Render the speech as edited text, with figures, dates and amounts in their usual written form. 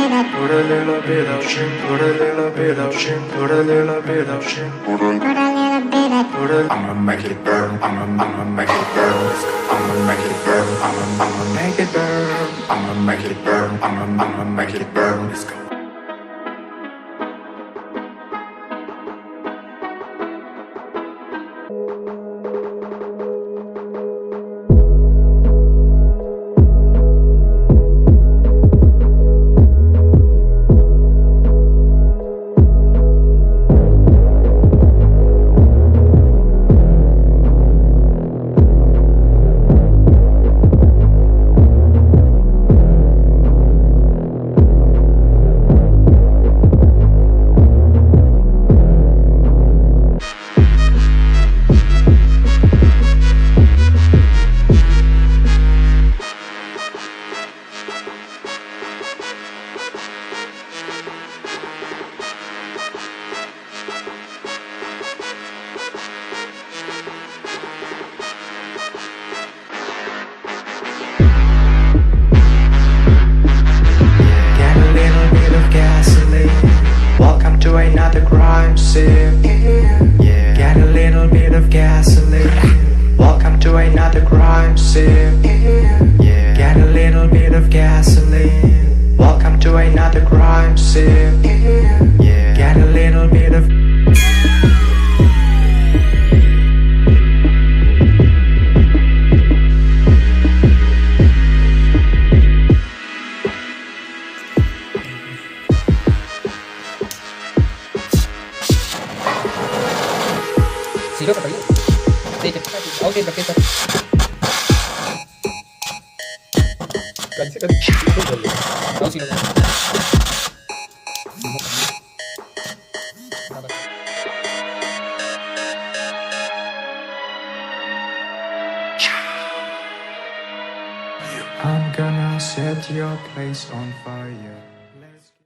Put a little bit of shit, put a little bit of shit, put a little bit of shit, put a I'ma make it burn, I'ma make it burn, I'ma make it burn, I'ma make it burn, I'ma make it burn, I'ma make it burn. Let's go. Welcome to another crime scene. Get a little bit of gasoline. Welcome to another crime scene. Get a little bit of gasoline. Welcome to another crime scene. Get a little bit of Sino pa tayo? Okay, bakit ito? Kan oh, sino ba? I'm gonna set your place on fire.